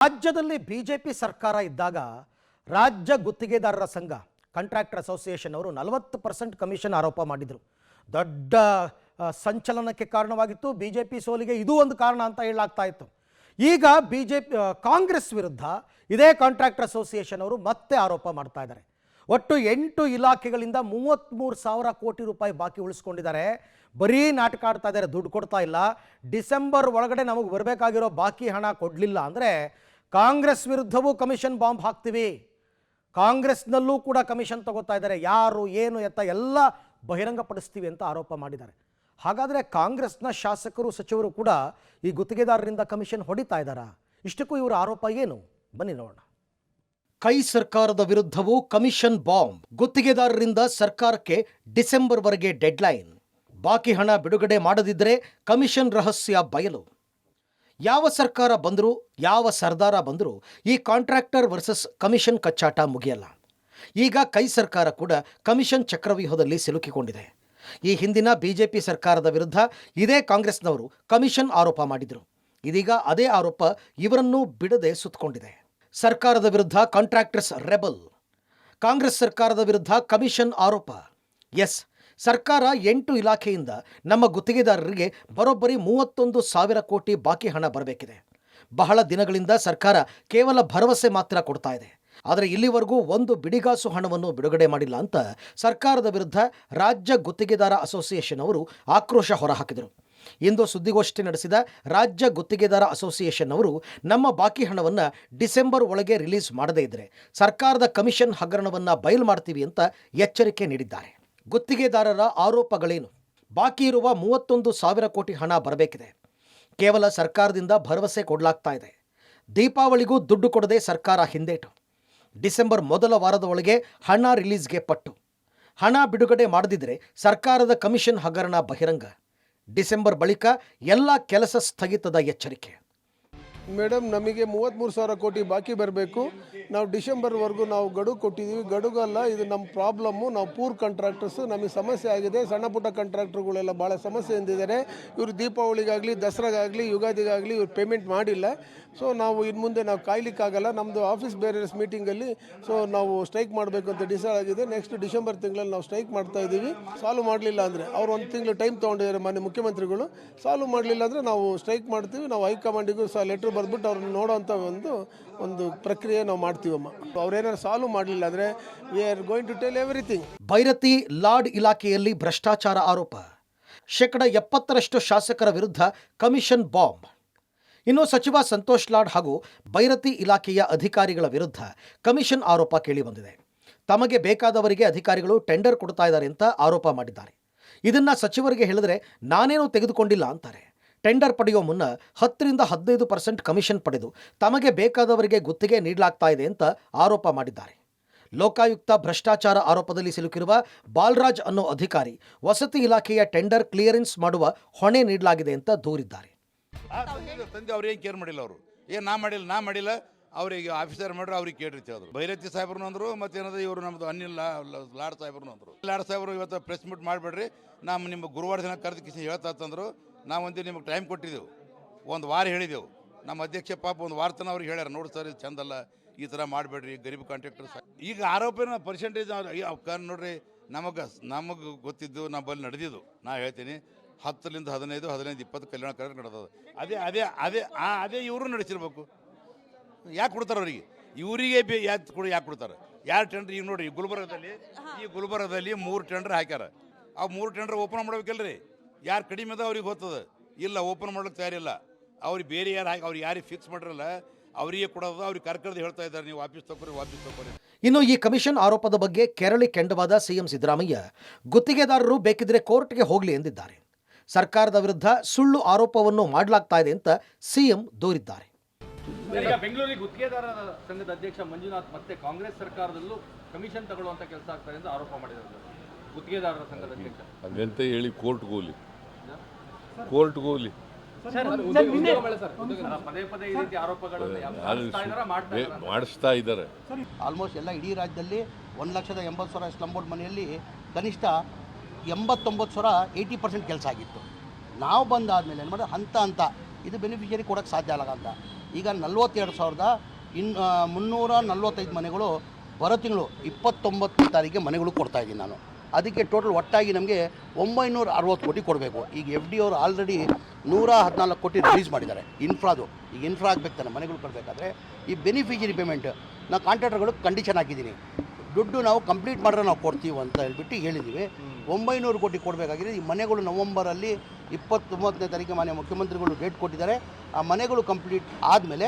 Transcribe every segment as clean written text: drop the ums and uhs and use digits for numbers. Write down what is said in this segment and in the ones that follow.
ರಾಜ್ಯದಲ್ಲಿ ಬಿಜೆಪಿ ಸರ್ಕಾರ ಇದ್ದಾಗ ರಾಜ್ಯ ಗುತ್ತಿಗೆದಾರರ ಸಂಘ ಕಾಂಟ್ರಾಕ್ಟರ್ ಅಸೋಸಿಯೇಷನ್ ಅವರು 40% ಕಮಿಷನ್ ಆರೋಪ ಮಾಡಿದರು. ದೊಡ್ಡ ಸಂಚಲನಕ್ಕೆ ಕಾರಣವಾಗಿತ್ತು. ಬಿಜೆಪಿ ಸೋಲಿಗೆ ಇದು ಒಂದು ಕಾರಣ ಅಂತ ಹೇಳಲಾಗ್ತಾ ಇತ್ತು. ಈಗ ಬಿಜೆಪಿ ಕಾಂಗ್ರೆಸ್ ವಿರುದ್ಧ ಇದೇ ಕಾಂಟ್ರಾಕ್ಟರ್ ಅಸೋಸಿಯೇಷನ್ ಅವರು ಮತ್ತೆ ಆರೋಪ ಮಾಡ್ತಾ ಇದ್ದಾರೆ. ಒಟ್ಟು 8 ಇಲಾಖೆಗಳಿಂದ 33,000 ಕೋಟಿ ರೂಪಾಯಿ ಬಾಕಿ ಉಳಿಸ್ಕೊಂಡಿದ್ದಾರೆ. ಬರೀ ನಾಟಕ ಆಡ್ತಾ ಇದ್ದಾರೆ, ದುಡ್ಡು ಕೊಡ್ತಾ ಇಲ್ಲ. ಡಿಸೆಂಬರ್ ಒಳಗಡೆ ನಮಗೆ ಬರಬೇಕಾಗಿರೋ ಬಾಕಿ ಹಣ ಕೊಡಲಿಲ್ಲ ಅಂದರೆ ಕಾಂಗ್ರೆಸ್ ವಿರುದ್ಧವೂ ಕಮಿಷನ್ ಬಾಂಬ್ ಹಾಕ್ತೀವಿ, ಕಾಂಗ್ರೆಸ್ನಲ್ಲೂ ಕೂಡ ಕಮಿಷನ್ ತಗೋತಾ ಇದ್ದಾರೆ, ಯಾರು ಏನು ಎತ್ತ ಎಲ್ಲ ಬಹಿರಂಗಪಡಿಸ್ತೀವಿ ಅಂತ ಆರೋಪ ಮಾಡಿದ್ದಾರೆ. ಹಾಗಾದರೆ ಕಾಂಗ್ರೆಸ್ನ ಶಾಸಕರು ಸಚಿವರು ಕೂಡ ಈ ಗುತ್ತಿಗೆದಾರರಿಂದ ಕಮಿಷನ್ ಹೊಡಿತಾ ಇದ್ದಾರಾ? ಇಷ್ಟಕ್ಕೂ ಇವರ ಆರೋಪ ಏನು? ಬನ್ನಿ ನೋಡೋಣ. ಕೈ ಸರ್ಕಾರದ ವಿರುದ್ಧವೂ ಕಮಿಷನ್ ಬಾಂಬ್. ಗುತ್ತಿಗೆದಾರರಿಂದ ಸರ್ಕಾರಕ್ಕೆ ಡಿಸೆಂಬರ್ವರೆಗೆ ಡೆಡ್ಲೈನ್. ಬಾಕಿ ಹಣ ಬಿಡುಗಡೆ ಮಾಡದಿದ್ದರೆ ಕಮಿಷನ್ ರಹಸ್ಯ ಬಯಲು. ಯಾವ ಸರ್ಕಾರ ಬಂದರೂ, ಯಾವ ಸರ್ದಾರ ಬಂದರೂ ಈ ಕಾಂಟ್ರಾಕ್ಟರ್ ವರ್ಸಸ್ ಕಮಿಷನ್ ಕಚ್ಚಾಟ ಮುಗಿಯಲ್ಲ. ಈಗ ಕೈ ಸರ್ಕಾರ ಕೂಡ ಕಮಿಷನ್ ಚಕ್ರವ್ಯೂಹದಲ್ಲಿ ಸಿಲುಕಿಕೊಂಡಿದೆ. ಈ ಹಿಂದಿನ ಬಿಜೆಪಿ ಸರ್ಕಾರದ ವಿರುದ್ಧ ಇದೇ ಕಾಂಗ್ರೆಸ್ನವರು ಕಮಿಷನ್ ಆರೋಪ ಮಾಡಿದರು. ಇದೀಗ ಅದೇ ಆರೋಪ ಇವರನ್ನೂ ಬಿಡದೆ ಸುತ್ತಕೊಂಡಿದೆ. ಸರ್ಕಾರದ ವಿರುದ್ಧ ಕಾಂಟ್ರಾಕ್ಟರ್ಸ್ ರೆಬಲ್, ಕಾಂಗ್ರೆಸ್ ಸರ್ಕಾರದ ವಿರುದ್ಧ ಕಮಿಷನ್ ಆರೋಪ. ಎಸ್, ಸರ್ಕಾರ 8 ಇಲಾಖೆಯಿಂದ ನಮ್ಮ ಗುತ್ತಿಗೆದಾರರಿಗೆ ಬರೋಬ್ಬರಿ 31,000 ಕೋಟಿ ಬಾಕಿ ಹಣ ಬರಬೇಕಿದೆ. ಬಹಳ ದಿನಗಳಿಂದ ಸರ್ಕಾರ ಕೇವಲ ಭರವಸೆ ಮಾತ್ರ ಕೊಡ್ತಾ ಇದೆ. ಆದರೆ ಇಲ್ಲಿವರೆಗೂ ಒಂದು ಬಿಡಿಗಾಸು ಹಣವನ್ನು ಬಿಡುಗಡೆ ಮಾಡಿಲ್ಲ ಅಂತ ಸರ್ಕಾರದ ವಿರುದ್ಧ ರಾಜ್ಯ ಗುತ್ತಿಗೆದಾರ ಅಸೋಸಿಯೇಷನ್ ಅವರು ಆಕ್ರೋಶ ಹೊರಹಾಕಿದರು. ಇಂದು ಸುದ್ದಿಗೋಷ್ಠಿ ನಡೆಸಿದ ರಾಜ್ಯ ಗುತ್ತಿಗೆದಾರ ಅಸೋಸಿಯೇಷನ್ ಅವರು ನಮ್ಮ ಬಾಕಿ ಹಣವನ್ನು ಡಿಸೆಂಬರ್ ಒಳಗೆ ರಿಲೀಸ್ ಮಾಡದೇ ಇದ್ದರೆ ಸರ್ಕಾರದ ಕಮಿಷನ್ ಹಗರಣವನ್ನು ಬಯಲು ಮಾಡ್ತೀವಿ ಅಂತ ಎಚ್ಚರಿಕೆ ನೀಡಿದ್ದಾರೆ. ಗುತ್ತಿಗೆದಾರರ ಆರೋಪಗಳೇನು? ಬಾಕಿ ಇರುವ 31,000 ಕೋಟಿ ಹಣ ಬರಬೇಕಿದೆ. ಕೇವಲ ಸರ್ಕಾರದಿಂದ ಭರವಸೆ ಕೊಡಲಾಗ್ತಾ ಇದೆ. ದೀಪಾವಳಿಗೂ ದುಡ್ಡು ಕೊಡದೆ ಸರ್ಕಾರ ಹಿಂದೇಟು. ಡಿಸೆಂಬರ್ ಮೊದಲ ವಾರದ ಒಳಗೆ ಹಣ ರಿಲೀಸ್ಗೆ ಪಟ್ಟು. ಹಣ ಬಿಡುಗಡೆ ಮಾಡದಿದ್ದರೆ ಸರ್ಕಾರದ ಕಮಿಷನ್ ಹಗರಣ ಬಹಿರಂಗ. ಡಿಸೆಂಬರ್ ಬಳಿಕ ಎಲ್ಲ ಕೆಲಸ ಸ್ಥಗಿತದ ಎಚ್ಚರಿಕೆ. ಮೇಡಮ್, ನಮಗೆ 33,000 ಕೋಟಿ ಬಾಕಿ ಬರಬೇಕು. ನಾವು ಡಿಸೆಂಬರ್ವರೆಗೂ ನಾವು ಗಡುವು ಕೊಟ್ಟಿದ್ದೀವಿ. ಗಡುಗಲ್ಲ, ಇದು ನಮ್ಮ ಪ್ರಾಬ್ಲಮ್ಮು. ನಾವು ಪೂರ್ ಕಾಂಟ್ರಾಕ್ಟರ್ಸು, ನಮಗೆ ಸಮಸ್ಯೆ ಆಗಿದೆ. ಸಣ್ಣ ಪುಟ್ಟ ಕಾಂಟ್ರಾಕ್ಟರ್ಗಳೆಲ್ಲ ಭಾಳ ಸಮಸ್ಯೆ ಎಂದಿದ್ದಾರೆ. ಇವರು ದೀಪಾವಳಿಗಾಗಲಿ, ದಸರಾಗಾಗಲಿ, ಯುಗಾದಿಗಾಗಲಿ ಇವ್ರು ಪೇಮೆಂಟ್ ಮಾಡಿಲ್ಲ. ಸೊ ನಾವು ಇನ್ನು ಮುಂದೆ ನಾವು ಕಾಯ್ಲಿಕ್ಕಾಗಲ್ಲ. ನಮ್ಮದು ಆಫೀಸ್ ಬೇರೆಯರ್ಸ್ ಮೀಟಿಂಗಲ್ಲಿ ನಾವು ಸ್ಟ್ರೈಕ್ ಮಾಡಬೇಕು ಅಂತ ಡಿಸೈಡ್ ಆಗಿದೆ. ನೆಕ್ಸ್ಟ್ ಡಿಸೆಂಬರ್ ತಿಂಗಳಲ್ಲಿ ನಾವು ಸ್ಟ್ರೈಕ್ ಮಾಡ್ತಾ ಇದ್ದೀವಿ. ಸಾಲ್ವ್ ಮಾಡಲಿಲ್ಲ ಅಂದರೆ, ಅವ್ರು 1 ತಿಂಗಳು ಟೈಮ್ ತೊಗೊಂಡಿದ್ದಾರೆ ಮಾನ್ಯ ಮುಖ್ಯಮಂತ್ರಿಗಳು. ಸಾಲ್ವ್ ಮಾಡಲಿಲ್ಲ ಅಂದರೆ ನಾವು ಸ್ಟ್ರೈಕ್ ಮಾಡ್ತೀವಿ. ನಾವು ಹೈಕಮಾಂಡಿಗೂ ಲೆಟ್ರ್ ಬರೆದ್ಬಿಟ್ಟು ಅವ್ರನ್ನ ನೋಡೋವಂಥ ಒಂದು ಪ್ರಕ್ರಿಯೆ ನಾವು ಮಾಡ್ತೀವಮ್ಮ. ಅವ್ರೇನಾದ್ರು ಸಾಲ್ವ್ ಮಾಡಲಿಲ್ಲ ಅಂದರೆ we are going to tell everything. Byrathi Lad ಇಲಾಖೆಯಲ್ಲಿ ಭ್ರಷ್ಟಾಚಾರ ಆರೋಪ. 70% ಶಾಸಕರ ವಿರುದ್ಧ ಕಮಿಷನ್ ಬಾಂಬ್. ಇನ್ನು ಸಚಿವ ಸಂತೋಷ್ ಲಾಡ್ ಹಾಗೂ ಭೈರತಿ ಇಲಾಖೆಯ ಅಧಿಕಾರಿಗಳ ವಿರುದ್ಧ ಕಮಿಷನ್ ಆರೋಪ ಕೇಳಿಬಂದಿದೆ. ತಮಗೆ ಬೇಕಾದವರಿಗೆ ಅಧಿಕಾರಿಗಳು ಟೆಂಡರ್ ಕೊಡ್ತಾ ಇದ್ದಾರೆ ಅಂತ ಆರೋಪ ಮಾಡಿದ್ದಾರೆ. ಇದನ್ನ ಸಚಿವರಿಗೆ ಹೇಳಿದ್ರೆ ನಾನೇನೂ ತೆಗೆದುಕೊಂಡಿಲ್ಲ ಅಂತಾರೆ. ಟೆಂಡರ್ ಪಡೆಯೋ ಮುನ್ನ 10ರಿಂದ 15% ಕಮಿಷನ್ ಪಡೆದು ತಮಗೆ ಬೇಕಾದವರಿಗೆ ಗುತ್ತಿಗೆ ನೀಡಲಾಗ್ತಾ ಇದೆ ಅಂತ ಆರೋಪ ಮಾಡಿದ್ದಾರೆ. ಲೋಕಾಯುಕ್ತ ಭ್ರಷ್ಟಾಚಾರ ಆರೋಪದಲ್ಲಿ ಸಿಲುಕಿರುವ ಬಾಲರಾಜ್ ಅನ್ನೋ ಅಧಿಕಾರಿ ವಸತಿ ಇಲಾಖೆಯ ಟೆಂಡರ್ ಕ್ಲಿಯರೆನ್ಸ್ ಮಾಡುವ ಹೊಣೆ ನೀಡಲಾಗಿದೆ ಅಂತ ದೂರಿದ್ದಾರೆ. ತಂದೆ ಅವ್ರು ಏನು ಕೇರ್ ಮಾಡಿಲ್ಲ. ಅವರು ನಾ ಮಾಡಿಲ್ಲ ಅವ್ರಿಗೆ ಆಫೀಸರ್ ಮಾಡ್ರೆ ಅವ್ರಿಗೆ ಕೇಳ್ರಿ ಹೇಳಿದ್ರು. ಭೈರತಿ ಸಾಹೇಬ್ರು ಅಂದರು. ಮತ್ತೇನದ ಇವರು ನಮ್ಮದು ಅನಿಲ್ ಲಾಡ್ ಸಾಹೇಬ್ರು ಅಂದರು. ಲಾಡ್ ಸಾಹೇಬ್ರು ಇವತ್ತು ಪ್ರೆಸ್ ಮೀಟ್ ಮಾಡಿಬಿಡ್ರಿ, ನಿಮ್ಮ ಗುರುವಾರ ದಿನ ಕರೆದು ಕಿಸಿ ಹೇಳ್ತಂದ್ರು. ನಾವಂತೂ ನಿಮಗೆ ಟೈಮ್ ಕೊಟ್ಟಿದ್ದೆವು, 1 ವಾರ ಹೇಳಿದೆವು. ನಮ್ಮ ಅಧ್ಯಕ್ಷ ಪಾಪ 1 ವಾರ ತನಕ ಅವ್ರಿಗೆ ಹೇಳ್ಯಾರ, ನೋಡಿ ಸರ್ ಇದು ಚಂದಲ್ಲ, ಈ ಥರ ಮಾಡಬೇಡ್ರಿ ಗರೀಬ್ ಕಾಂಟ್ರಾಕ್ಟರ್ಸ್. ಈಗ ಆರೋಪನ ಪರ್ಸೆಂಟೇಜ್ ನೋಡ್ರಿ, ನಮಗೆ ಗೊತ್ತಿದ್ದು ನಮ್ಮ ಬಲ್ಲಿ ನಡೆದಿದ್ದು. ನಾ ಹೇಳ್ತೀನಿ 10ರಿಂದ 15, 15-20 ಕಲ್ಯಾಣ ಕರ್ನಾಟಕ ನಡೆದದು. ಅದೇ ಇವರು ನಡೆಸಿರ್ಬೇಕು. ಯಾಕೆ ಕೊಡ್ತಾರೆ ಅವರಿಗೆ? ಇವರಿಗೆ ಯಾಕೆ ಕೊಡ್ತಾರೆ? ಯಾರು ಟೆಂಡರ್? ಈಗ ನೋಡಿರಿ, ಗುಲ್ಬರ್ಗದಲ್ಲಿ 3 ಟೆಂಡರ್ ಹಾಕ್ಯಾರ. ಆ 3 ಟೆಂಡರ್ ಓಪನ್ ಮಾಡ್ಬೇಕಲ್ರಿ. ಯಾರು ಕಡಿಮೆ ಅದ ಅವ್ರಿಗೆ ಗೊತ್ತದ. ಇಲ್ಲ, ಓಪನ್ ಮಾಡೋಕ್ಕೆ ತಯಾರಿಲ್ಲ. ಅವ್ರಿಗೆ ಬೇರೆ ಯಾರು ಅವ್ರಿಗೆ ಯಾರಿಗೆ ಫಿಕ್ಸ್ ಮಾಡಿರಲ್ಲ ಅವರಿಗೆ ಕೊಡೋದು. ಅವ್ರಿಗೆ ಕರ್ಕರ್ದು ಹೇಳ್ತಾ ಇದ್ದಾರೆ, ನೀವು ವಾಪಸ್ ತಗೋರಿ. ಇನ್ನು ಈ ಕಮಿಷನ್ ಆರೋಪದ ಬಗ್ಗೆ ಕೆರಳಿ ಕೆಂಡವಾದ ಸಿಎಂ ಸಿದ್ದರಾಮಯ್ಯ ಗುತ್ತಿಗೆದಾರರು ಬೇಕಿದ್ರೆ ಕೋರ್ಟ್ಗೆ ಹೋಗಲಿ ಎಂದಿದ್ದಾರೆ. ಸರ್ಕಾರದ ವಿರುದ್ಧ ಸುಳ್ಳು ಆರೋಪವನ್ನು ಮಾಡಲಾಗ್ತಾ ಇದೆ ಅಂತ ಸಿಎಂ ದೂರಿದ್ದಾರೆ. ಬೆಂಗಳೂರಿಗೆ ಗುತ್ತಿಗೆದಾರರ ಸಂಘದ ಅಧ್ಯಕ್ಷ ಮಂಜುನಾಥ್ ಮತ್ತೆ ಕಾಂಗ್ರೆಸ್ ಸರ್ಕಾರದಲ್ಲೂ ಕಮಿಷನ್ ತಗೊಳ್ಳುವಂತ ಕೆಲಸ ಆಗ್ತಾರೆ ಎಂದು ಆರೋಪ ಮಾಡಿದ್ದಾರೆ. ಗುತ್ತಿಗೆದಾರರ ಸಂಘದ ಅಧ್ಯಕ್ಷ ಅದೆಂತ ಹೇಳಿ ಕೋರ್ಟ್ಗೆ ಹೋಗ್ಲಿ. ಪದೇ ಈ ರೀತಿ ಆರೋಪಗಳನ್ನು ಮಾಡಿಸ್ತಾ ಇದ್ದಾರೆ. ಆಲ್ಮೋಸ್ಟ್ ಎಲ್ಲ ಇಡೀ ರಾಜ್ಯದಲ್ಲಿ 1,80,000 ಸ್ಲಮ್ ಬೋರ್ಡ್ ಮನೆಯಲ್ಲಿ ಕನಿಷ್ಠ 89,000 80% ಕೆಲಸ ಆಗಿತ್ತು. ನಾವು ಬಂದಾದಮೇಲೆ ಏನು ಮಾಡಿದ್ರೆ ಹಂತ ಇದು ಬೆನಿಫಿಷರಿ ಕೊಡೋಕ್ಕೆ ಸಾಧ್ಯ ಆಗಲ್ಲ ಅಂತ ಈಗ 42,345 ಮನೆಗಳು ಬರೋ ತಿಂಗಳು 29ನೇ ತಾರೀಕಿಗೆ ಮನೆಗಳು ಕೊಡ್ತಾಯಿದ್ದೀನಿ ನಾನು. ಅದಕ್ಕೆ ಟೋಟಲ್ ಒಟ್ಟಾಗಿ ನಮಗೆ 960 ಕೋಟಿ ಕೊಡಬೇಕು. ಈಗ FD ಅವರು ಆಲ್ರೆಡಿ 114 ಕೋಟಿ ರಿಲೀಸ್ ಮಾಡಿದ್ದಾರೆ ಇನ್ಫ್ರಾದು. ಈಗ ಇನ್ಫ್ರಾ ಆಗಬೇಕು ತಾನೆ ಮನೆಗಳು ಕೊಡಬೇಕಾದ್ರೆ. ಈ ಬೆನಿಫಿಷರಿ ಪೇಮೆಂಟ್ ನಾವು ಕಾಂಟ್ರಾಕ್ಟರ್ಗಳು ಕಂಡೀಷನ್ ಹಾಕಿದ್ದೀನಿ, ದುಡ್ಡು ನಾವು ಕಂಪ್ಲೀಟ್ ಮಾಡಿದ್ರೆ ನಾವು ಕೊಡ್ತೀವಿ ಅಂತ ಹೇಳ್ಬಿಟ್ಟು ಹೇಳಿದ್ದೀವಿ. 900 ಕೋಟಿ ಕೊಡಬೇಕಾಗಿದೆ. ಈ ಮನೆಗಳು ನವಂಬರಲ್ಲಿ 29ನೇ ತಾರೀಕಿಗೆ ಮಾನ್ಯ ಮುಖ್ಯಮಂತ್ರಿಗಳು ಡೇಟ್ ಕೊಟ್ಟಿದ್ದಾರೆ. ಆ ಮನೆಗಳು ಕಂಪ್ಲೀಟ್ ಆದಮೇಲೆ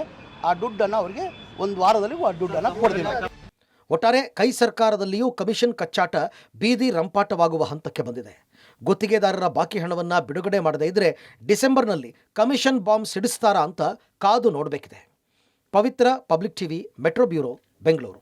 ಆ ದುಡ್ಡನ್ನು ಅವರಿಗೆ ಒಂದು ವಾರದಲ್ಲಿ ಆ ದುಡ್ಡನ್ನು ಕೊಡ್ತೀನಿ. ಒಟ್ಟಾರೆ ಕೈ ಸರ್ಕಾರದಲ್ಲಿಯೂ ಕಮಿಷನ್ ಕಚ್ಚಾಟ ಬೀದಿ ರಂಪಾಟವಾಗುವ ಹಂತಕ್ಕೆ ಬಂದಿದೆ. ಗುತ್ತಿಗೆದಾರರ ಬಾಕಿ ಹಣವನ್ನು ಬಿಡುಗಡೆ ಮಾಡದೇ ಇದ್ದರೆ ಡಿಸೆಂಬರ್ನಲ್ಲಿ ಕಮಿಷನ್ ಬಾಂಬ್ ಸಿಡಿಸ್ತಾರಾ ಅಂತ ಕಾದು ನೋಡಬೇಕಿದೆ. Pavitra, public TV, metro bureau, Bengaluru.